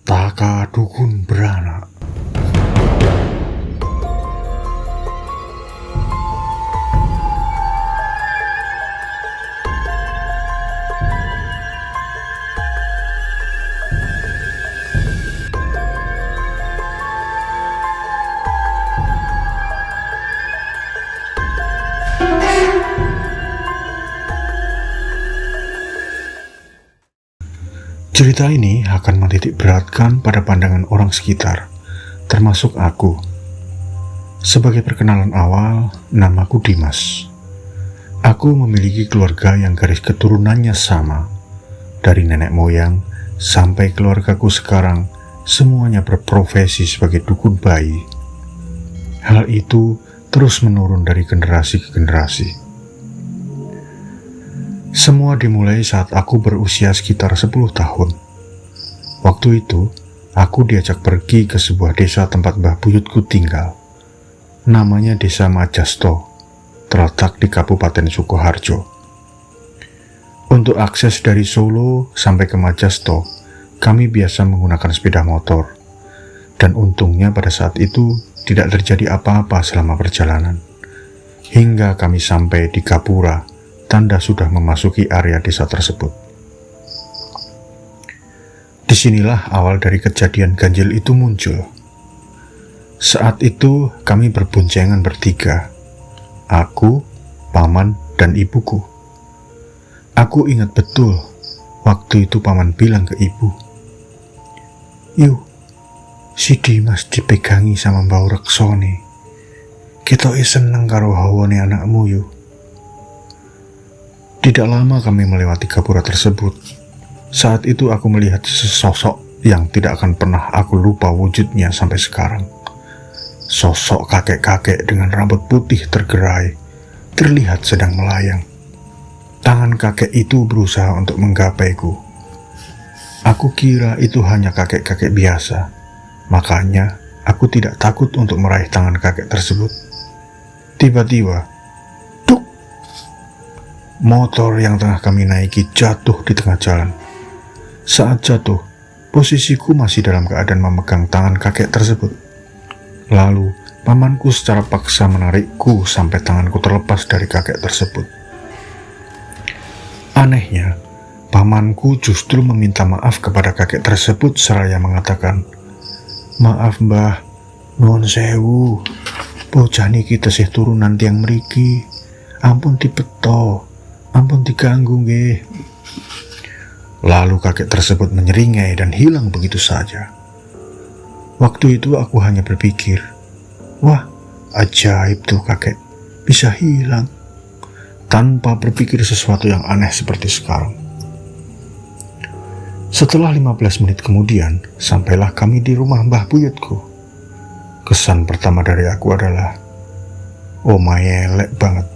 Taka Dukun Beranak. Cerita ini akan menitik beratkan pada pandangan orang sekitar, termasuk aku. Sebagai perkenalan awal, namaku Dimas. Aku memiliki keluarga yang garis keturunannya sama. Dari nenek moyang sampai keluargaku sekarang, semuanya berprofesi sebagai dukun bayi. Hal itu terus menurun dari generasi ke generasi. Semua dimulai saat aku berusia sekitar 10 tahun. Waktu itu, aku diajak pergi ke sebuah desa tempat Mbah Buyutku tinggal. Namanya Desa Majasto, terletak di Kabupaten Sukoharjo. Untuk akses dari Solo sampai ke Majasto, kami biasa menggunakan sepeda motor. Dan untungnya pada saat itu tidak terjadi apa-apa selama perjalanan. Hingga kami sampai di Gapura, tanda sudah memasuki area desa tersebut. Disinilah awal dari kejadian ganjil itu muncul. Saat itu kami berboncengan bertiga, aku, paman, dan ibuku. Aku ingat betul, waktu itu paman bilang ke ibu, "Yuk, si Dimas dipegangi sama Mbau Reksone. Kita seneng karo hawane anakmu yuk." Tidak lama kami melewati Gapura tersebut. Saat itu aku melihat sesosok yang tidak akan pernah aku lupa wujudnya sampai sekarang. Sosok kakek-kakek dengan rambut putih tergerai, terlihat sedang melayang. Tangan kakek itu berusaha untuk menggapaiku. Aku kira itu hanya kakek-kakek biasa, makanya aku tidak takut untuk meraih tangan kakek tersebut. Tiba-tiba, motor yang tengah kami naiki jatuh di tengah jalan. Saat jatuh, posisiku masih dalam keadaan memegang tangan kakek tersebut. Lalu, pamanku secara paksa menarikku sampai tanganku terlepas dari kakek tersebut. Anehnya, pamanku justru meminta maaf kepada kakek tersebut seraya mengatakan, "Maaf mbah, nuwun sewu, bocah niki tesih turunan tiang mriki, ampun dibeto, ampun diganggu nggih." Lalu kakek tersebut menyeringai dan hilang begitu saja. Waktu itu aku hanya berpikir, wah, ajaib tuh kakek, bisa hilang, tanpa berpikir sesuatu yang aneh seperti sekarang. Setelah 15 menit kemudian, sampailah kami di rumah Mbah Buyutku. Kesan pertama dari aku adalah, omahe elek banget,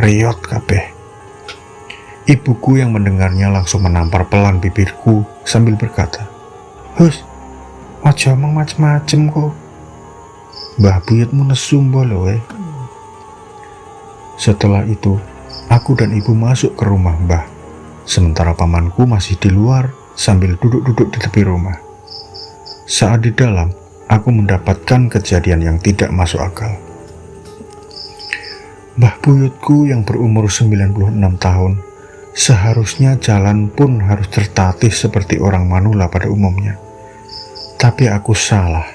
riot kabeh. Ibuku yang mendengarnya langsung menampar pelan bibirku sambil berkata, "Hus, aja omong macem-macem kok. Mbah Buyutmu nesu mbolo we." Setelah itu, aku dan ibu masuk ke rumah Mbah, sementara pamanku masih di luar sambil duduk-duduk di tepi rumah. Saat di dalam, aku mendapatkan kejadian yang tidak masuk akal. Mbah Buyutku yang berumur 96 tahun, seharusnya jalan pun harus tertatih seperti orang manula pada umumnya. Tapi aku salah.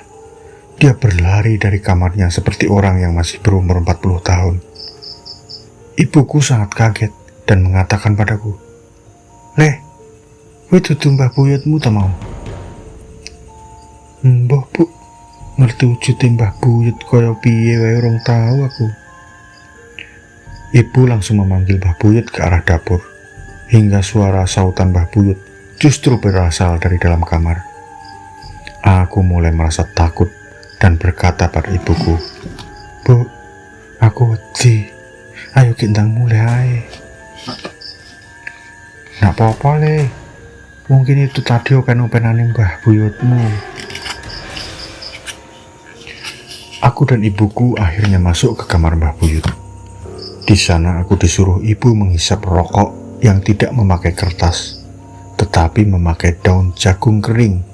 Dia berlari dari kamarnya seperti orang yang masih berumur 40 tahun. Ibuku sangat kaget dan mengatakan padaku, "Leh, kowe dudu Mbah Buyutmu ta mau?" "Mbah Bu, ngerti wujude Mbah Buyut kaya piye wae urung tahu aku." Ibu langsung memanggil Mbah Buyut ke arah dapur, hingga suara sautan Mbah Buyut justru berasal dari dalam kamar. Aku mulai merasa takut dan berkata pada ibuku, "Bu, aku wedi. Ayo kita mulai." "Nak apa-apa le, mungkin itu tadi open-openane Mbah Buyutmu." Aku dan ibuku akhirnya masuk ke kamar Mbah Buyut. Di sana aku disuruh ibu menghisap rokok yang tidak memakai kertas, tetapi memakai daun jagung kering,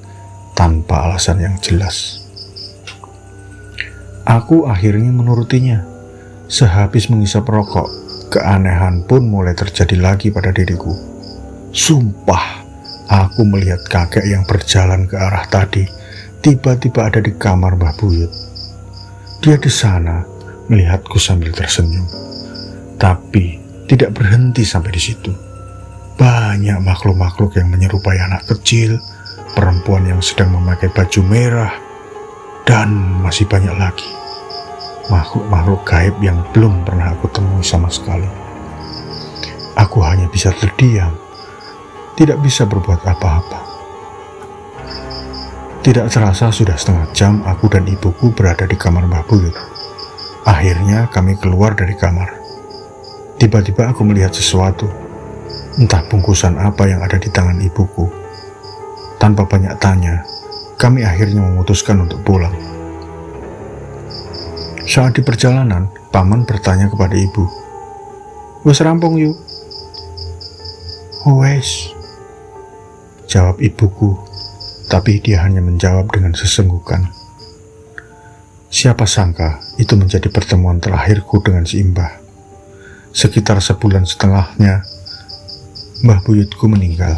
tanpa alasan yang jelas. Aku akhirnya menurutinya. Sehabis menghisap rokok, keanehan pun mulai terjadi lagi pada diriku. Sumpah, aku melihat kakek yang berjalan ke arah tadi tiba-tiba ada di kamar Mbah Buyut. Dia di sana melihatku sambil tersenyum. Tapi tidak berhenti sampai di situ. Banyak makhluk-makhluk yang menyerupai anak kecil, perempuan yang sedang memakai baju merah, dan masih banyak lagi makhluk-makhluk gaib yang belum pernah aku temui sama sekali. Aku hanya bisa terdiam, tidak bisa berbuat apa-apa. Tidak terasa sudah setengah jam aku dan ibuku berada di kamar Mbah Buyut. Akhirnya kami keluar dari kamar. Tiba-tiba aku melihat sesuatu, entah bungkusan apa yang ada di tangan ibuku. Tanpa banyak tanya, kami akhirnya memutuskan untuk pulang. Saat di perjalanan, paman bertanya kepada ibu, "Wes rampung yuk?" "Wes," jawab ibuku, tapi dia hanya menjawab dengan sesenggukan. Siapa sangka itu menjadi pertemuan terakhirku dengan si Mbah. Sekitar sebulan setelahnya, Mbah Buyutku meninggal.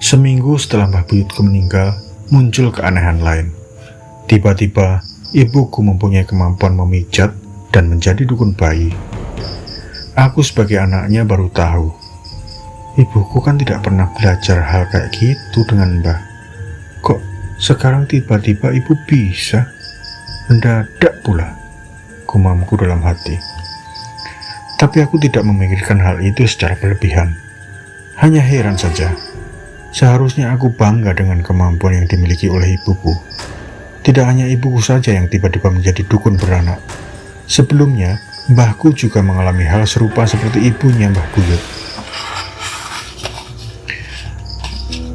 Seminggu setelah Mbah Buyutku meninggal, muncul keanehan lain. Tiba-tiba, ibuku mempunyai kemampuan memijat dan menjadi dukun bayi. Aku sebagai anaknya baru tahu. Ibuku kan tidak pernah belajar hal kayak gitu dengan Mbah. Kok sekarang tiba-tiba ibu bisa? Mendadak pula, gumamku dalam hati. Tapi aku tidak memikirkan hal itu secara berlebihan. Hanya heran saja. Seharusnya aku bangga dengan kemampuan yang dimiliki oleh ibuku. Tidak hanya ibuku saja yang tiba-tiba menjadi dukun beranak. Sebelumnya, mbahku juga mengalami hal serupa seperti ibunya Mbah Buyut.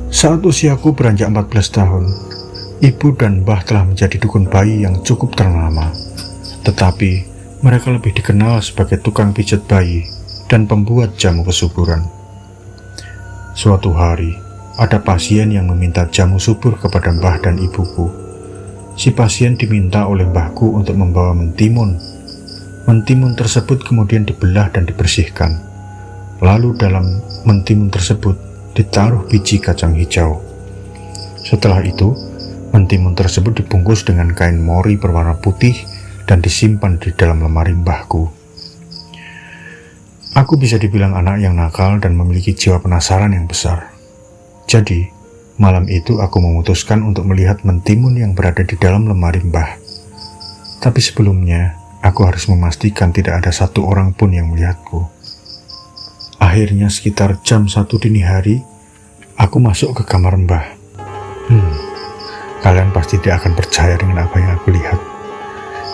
Saat usiaku beranjak 14 tahun, ibu dan mbah telah menjadi dukun bayi yang cukup ternama. Tetapi, mereka lebih dikenal sebagai tukang pijat bayi dan pembuat jamu kesuburan. Suatu hari, ada pasien yang meminta jamu subur kepada mbah dan ibuku. Si pasien diminta oleh mbahku untuk membawa mentimun. Mentimun tersebut kemudian dibelah dan dibersihkan. Lalu dalam mentimun tersebut ditaruh biji kacang hijau. Setelah itu, mentimun tersebut dibungkus dengan kain mori berwarna putih dan disimpan di dalam lemari mbahku. Aku bisa dibilang anak yang nakal dan memiliki jiwa penasaran yang besar. Jadi, malam itu aku memutuskan untuk melihat mentimun yang berada di dalam lemari mbah. Tapi sebelumnya, aku harus memastikan tidak ada satu orang pun yang melihatku. Akhirnya sekitar jam 1 dini hari, aku masuk ke kamar mbah. Kalian pasti tidak akan percaya dengan apa yang aku lihat.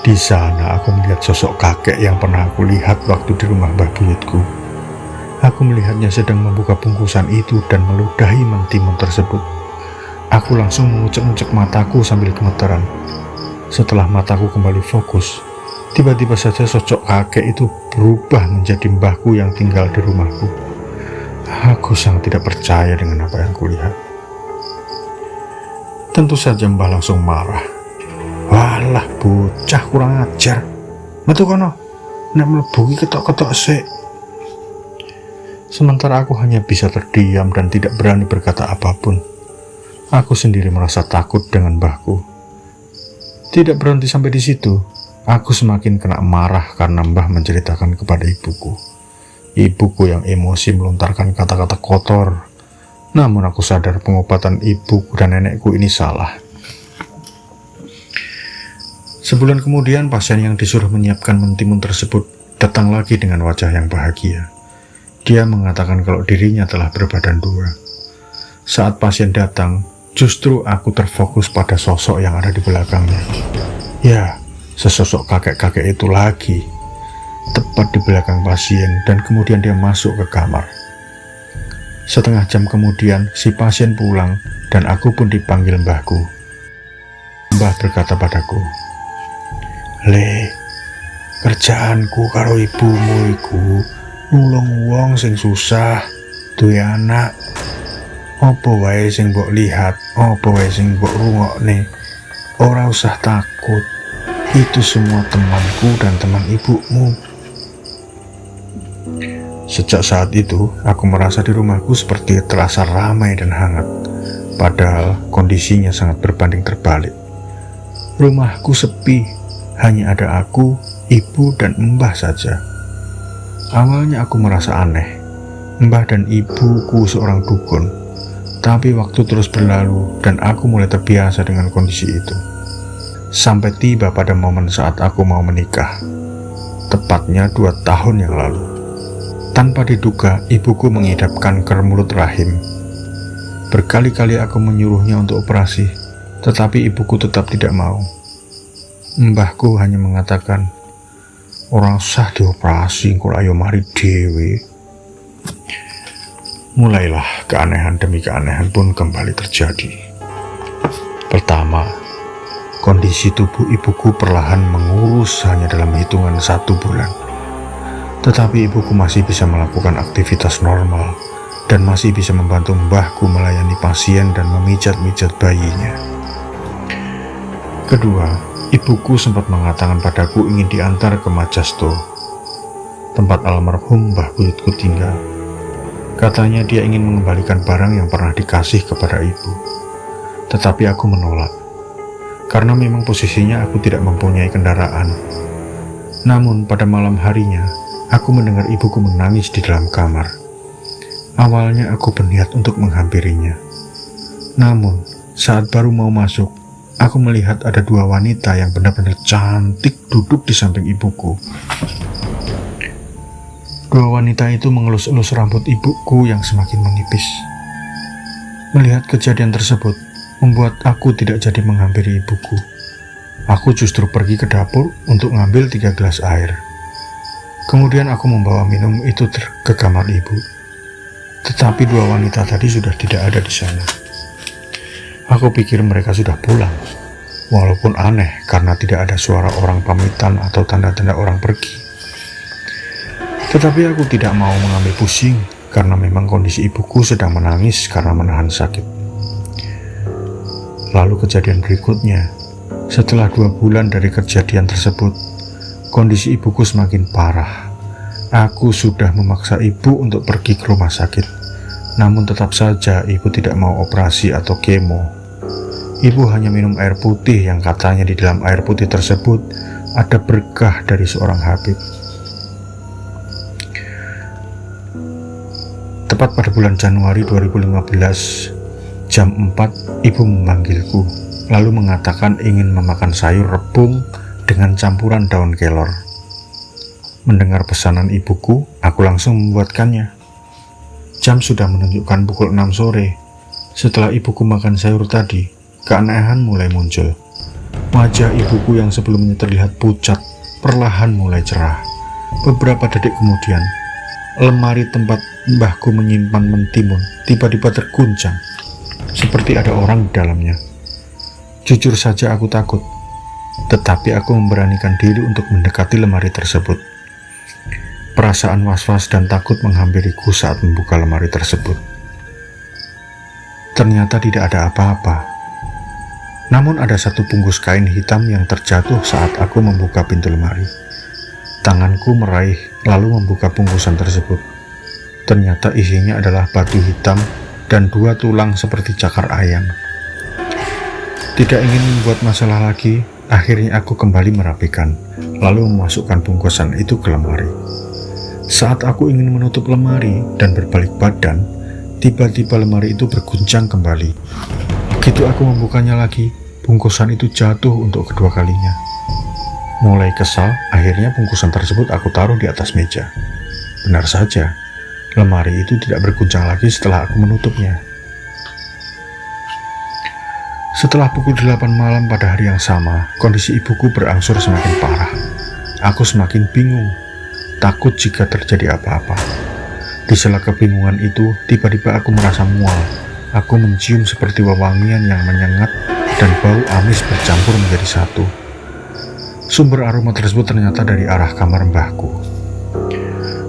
Di sana aku melihat sosok kakek yang pernah aku lihat waktu di rumah Mbah Buyutku. Aku melihatnya sedang membuka bungkusan itu dan meludahi mentimun tersebut. Aku langsung mengucek-ucek mataku sambil gemeteran. Setelah mataku kembali fokus, tiba-tiba saja sosok kakek itu berubah menjadi mbahku yang tinggal di rumahku. Aku sangat tidak percaya dengan apa yang kulihat. Tentu saja mbah langsung marah. "Walah bocah kurang ajar. Metu kono, nek mlebu iki ketok-ketok sik." Sementara aku hanya bisa terdiam dan tidak berani berkata apapun. Aku sendiri merasa takut dengan mbahku. Tidak berhenti sampai di situ. Aku semakin kena marah karena mbah menceritakan kepada ibuku. Ibuku yang emosi melontarkan kata-kata kotor. Namun aku sadar pengobatan ibuku dan nenekku ini salah. Sebulan kemudian, pasien yang disuruh menyiapkan mentimun tersebut datang lagi dengan wajah yang bahagia. Dia mengatakan kalau dirinya telah berbadan 2. Saat pasien datang, justru aku terfokus pada sosok yang ada di belakangnya. Ya, sesosok kakek-kakek itu lagi, tepat di belakang pasien, dan kemudian dia masuk ke kamar. Setengah jam kemudian, si pasien pulang, dan aku pun dipanggil mbahku. Mbah berkata padaku, "Le, kerjaanku karo ibumu iku nulung wong sing susah, duwe anak. Apa wae sing mbok lihat, apa wae sing mbok rungokne, ora usah takut. Itu semua temanku dan teman ibumu. Sejak saat itu, aku merasa di rumahku seperti terasa ramai dan hangat. Padahal kondisinya sangat berbanding terbalik. Rumahku sepi, hanya ada aku, ibu, dan mbah saja. Awalnya aku merasa aneh. Mbah dan ibuku seorang dukun. Tapi waktu terus berlalu dan aku mulai terbiasa dengan kondisi itu. Sampai tiba pada momen saat aku mau menikah. Tepatnya 2 tahun yang lalu. Tanpa diduga, ibuku mengidap kanker mulut rahim. Berkali-kali aku menyuruhnya untuk operasi, tetapi ibuku tetap tidak mau. Mbahku hanya mengatakan, "Orang sah dioperasi, kok ayo mari dewe." Mulailah keanehan demi keanehan pun kembali terjadi. Pertama, kondisi tubuh ibuku perlahan mengurus hanya dalam hitungan 1 bulan. Tetapi ibuku masih bisa melakukan aktivitas normal dan masih bisa membantu mbahku melayani pasien dan memijat-mijat bayinya. Kedua, ibuku sempat mengatakan padaku ingin diantar ke Majasto, tempat almarhum Mbah Buyutku tinggal. Katanya dia ingin mengembalikan barang yang pernah dikasih kepada ibu. Tetapi aku menolak, karena memang posisinya aku tidak mempunyai kendaraan. Namun pada malam harinya, aku mendengar ibuku menangis di dalam kamar. Awalnya aku berniat untuk menghampirinya. Namun, saat baru mau masuk, aku melihat ada 2 wanita yang benar-benar cantik duduk di samping ibuku. 2 wanita itu mengelus-elus rambut ibuku yang semakin menipis. Melihat kejadian tersebut, membuat aku tidak jadi menghampiri ibuku. Aku justru pergi ke dapur untuk ngambil 3 gelas air. Kemudian aku membawa minum itu ke kamar ibu. Tetapi 2 wanita tadi sudah tidak ada di sana. Aku pikir mereka sudah pulang. Walaupun aneh karena tidak ada suara orang pamitan atau tanda-tanda orang pergi. Tetapi aku tidak mau mengambil pusing karena memang kondisi ibuku sedang menangis karena menahan sakit. Lalu kejadian berikutnya, setelah 2 bulan dari kejadian tersebut, kondisi ibuku semakin parah. Aku sudah memaksa ibu untuk pergi ke rumah sakit. Namun tetap saja ibu tidak mau operasi atau kemo. Ibu hanya minum air putih yang katanya di dalam air putih tersebut ada berkah dari seorang habib. Tepat pada bulan Januari 2015, jam 4, ibu memanggilku, lalu mengatakan ingin memakan sayur rebung dengan campuran daun kelor. Mendengar pesanan ibuku, aku langsung membuatkannya. Jam sudah menunjukkan pukul 6 sore. Setelah ibuku makan sayur tadi, keanehan mulai muncul. Wajah ibuku yang sebelumnya terlihat pucat, perlahan mulai cerah. Beberapa detik kemudian, lemari tempat mbahku menyimpan mentimun tiba-tiba terguncang, seperti ada orang di dalamnya. Jujur saja aku takut, tetapi aku memberanikan diri untuk mendekati lemari tersebut. Perasaan was-was dan takut menghampiriku saat membuka lemari tersebut. Ternyata tidak ada apa-apa. Namun ada 1 bungkus kain hitam yang terjatuh saat aku membuka pintu lemari. Tanganku meraih lalu membuka bungkusan tersebut. Ternyata isinya adalah batu hitam dan 2 tulang seperti cakar ayam. Tidak ingin membuat masalah lagi, akhirnya aku kembali merapikan, lalu memasukkan bungkusan itu ke lemari. Saat aku ingin menutup lemari dan berbalik badan, tiba-tiba lemari itu berguncang kembali. Begitu aku membukanya lagi, bungkusan itu jatuh untuk kedua kalinya. Mulai kesal, akhirnya bungkusan tersebut aku taruh di atas meja. Benar saja, lemari itu tidak berguncang lagi setelah aku menutupnya. Setelah pukul 8 malam pada hari yang sama, kondisi ibuku berangsur semakin parah. Aku semakin bingung, takut jika terjadi apa-apa. Di sela kebingungan itu, tiba-tiba aku merasa mual. Aku mencium seperti wewangian yang menyengat dan bau amis bercampur menjadi satu. Sumber aroma tersebut ternyata dari arah kamar mbahku.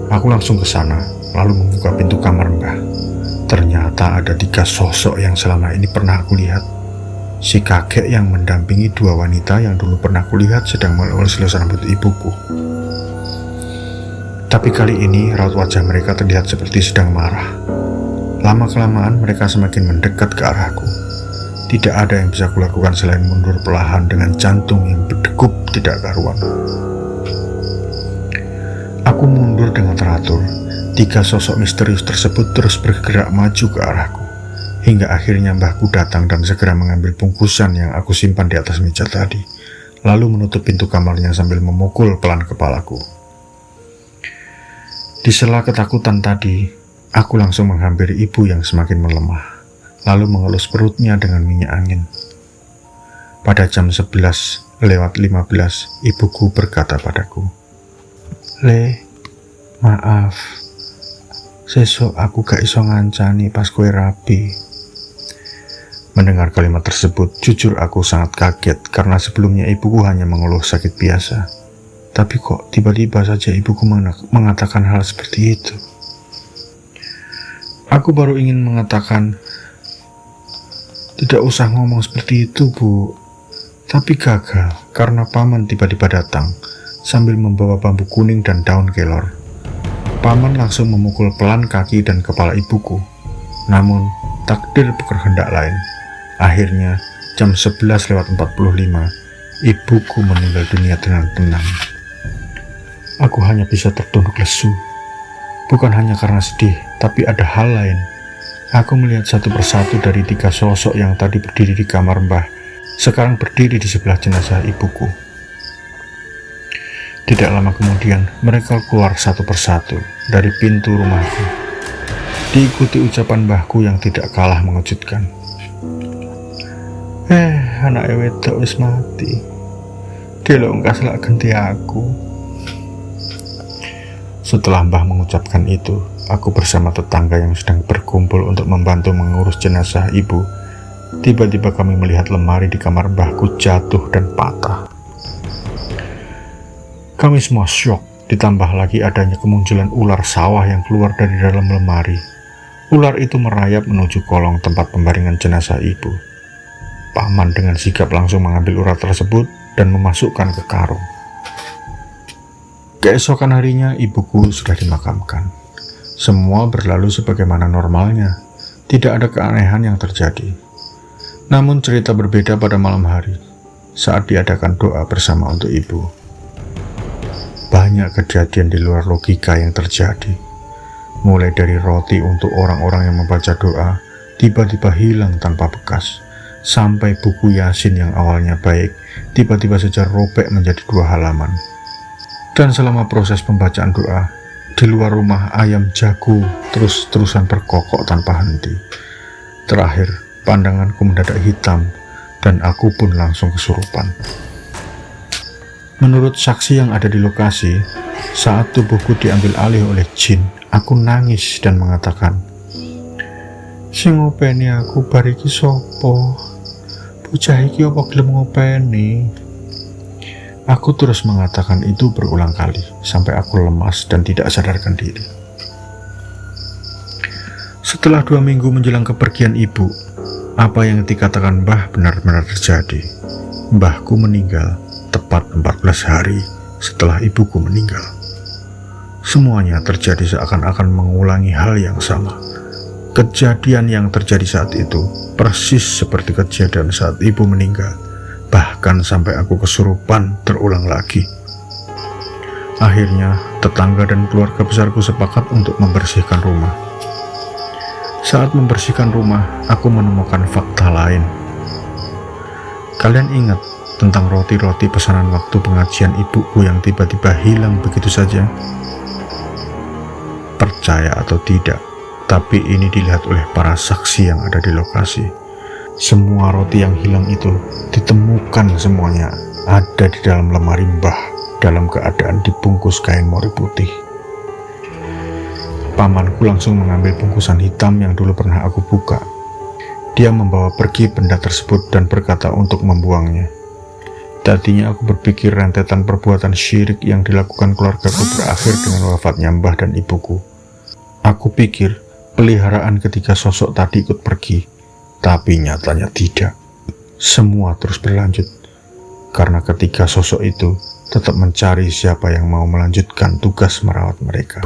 Aku langsung ke sana, lalu membuka pintu kamar mbah. Ternyata ada 3 sosok yang selama ini pernah aku lihat. Si kakek yang mendampingi 2 wanita yang dulu pernah kulihat sedang melus-lus rambut ibuku. Tapi kali ini raut wajah mereka terlihat seperti sedang marah. Lama-kelamaan mereka semakin mendekat ke arahku. Tidak ada yang bisa kulakukan selain mundur perlahan dengan jantung yang berdegup tidak karuan. Aku mundur dengan teratur. 3 sosok misterius tersebut terus bergerak maju ke arahku. Hingga akhirnya mbahku datang dan segera mengambil bungkusan yang aku simpan di atas meja tadi, lalu menutup pintu kamarnya sambil memukul pelan kepalaku. Di sela ketakutan tadi, aku langsung menghampiri ibu yang semakin melemah, lalu mengelus perutnya dengan minyak angin. Pada jam 11:15, ibuku berkata padaku, "Le, maaf, sesuk aku gak iso ngancani pas kowe rapi." Mendengar kalimat tersebut, jujur aku sangat kaget karena sebelumnya ibuku hanya mengeluh sakit biasa. Tapi kok tiba-tiba saja ibuku mengatakan hal seperti itu. Aku baru ingin mengatakan, "Tidak usah ngomong seperti itu, Bu." Tapi gagal karena paman tiba-tiba datang sambil membawa bambu kuning dan daun kelor. Paman langsung memukul pelan kaki dan kepala ibuku. Namun, takdir berkehendak lain. Akhirnya, jam 11:45, ibuku meninggal dunia dengan tenang. Aku hanya bisa tertunduk lesu. Bukan hanya karena sedih, tapi ada hal lain. Aku melihat satu persatu dari 3 sosok yang tadi berdiri di kamar mbah, sekarang berdiri di sebelah jenazah ibuku. Tidak lama kemudian, mereka keluar satu persatu dari pintu rumahku, diikuti ucapan mbahku yang tidak kalah mengejutkan. Anak wedok wis mati. Dilongkas lak ganti aku." Setelah mbah mengucapkan itu, aku bersama tetangga yang sedang berkumpul untuk membantu mengurus jenazah ibu. Tiba-tiba kami melihat lemari di kamar mbahku jatuh dan patah. Kami semua syok, ditambah lagi adanya kemunculan ular sawah yang keluar dari dalam lemari. Ular itu merayap menuju kolong tempat pembaringan jenazah ibu. Paman dengan sigap langsung mengambil ular tersebut dan memasukkan ke karung. Keesokan harinya ibuku sudah dimakamkan. Semua berlalu sebagaimana normalnya. Tidak ada keanehan yang terjadi. Namun cerita berbeda pada malam hari saat diadakan doa bersama untuk ibu. Banyak kejadian di luar logika yang terjadi. Mulai dari roti untuk orang-orang yang membaca doa tiba-tiba hilang tanpa bekas, sampai buku Yasin yang awalnya baik tiba-tiba saja robek menjadi 2 halaman. Dan selama proses pembacaan doa, di luar rumah ayam jago terus-terusan berkokok tanpa henti. Terakhir, pandanganku mendadak hitam dan aku pun langsung kesurupan. Menurut saksi yang ada di lokasi, saat tubuhku diambil alih oleh jin, aku nangis dan mengatakan, "Sing ngopeni aku bariki sopo? Bocah iki apa gelem ngopeni?" Aku terus mengatakan itu berulang kali, sampai aku lemas dan tidak sadarkan diri. Setelah 2 minggu menjelang kepergian ibu, apa yang dikatakan mbah benar-benar terjadi. Mbahku meninggal tepat 14 hari setelah ibuku meninggal. Semuanya terjadi seakan-akan mengulangi hal yang sama. Kejadian yang terjadi saat itu persis seperti kejadian saat ibu meninggal. Bahkan sampai aku kesurupan terulang lagi. Akhirnya, tetangga dan keluarga besarku sepakat untuk membersihkan rumah. Saat membersihkan rumah, aku menemukan fakta lain. Kalian ingat tentang roti-roti pesanan waktu pengajian ibuku yang tiba-tiba hilang begitu saja? Percaya atau tidak, tapi ini dilihat oleh para saksi yang ada di lokasi. Semua roti yang hilang itu ditemukan semuanya ada di dalam lemari mbah dalam keadaan dibungkus kain mori putih. Pamanku langsung mengambil bungkusan hitam yang dulu pernah aku buka. Dia membawa pergi benda tersebut dan berkata untuk membuangnya. Tadinya aku berpikir rentetan perbuatan syirik yang dilakukan keluargaku berakhir dengan wafatnya mbah dan ibuku. Aku pikir peliharaan ketika sosok tadi ikut pergi, tapi nyatanya tidak. Semua terus berlanjut, karena ketika sosok itu tetap mencari siapa yang mau melanjutkan tugas merawat mereka.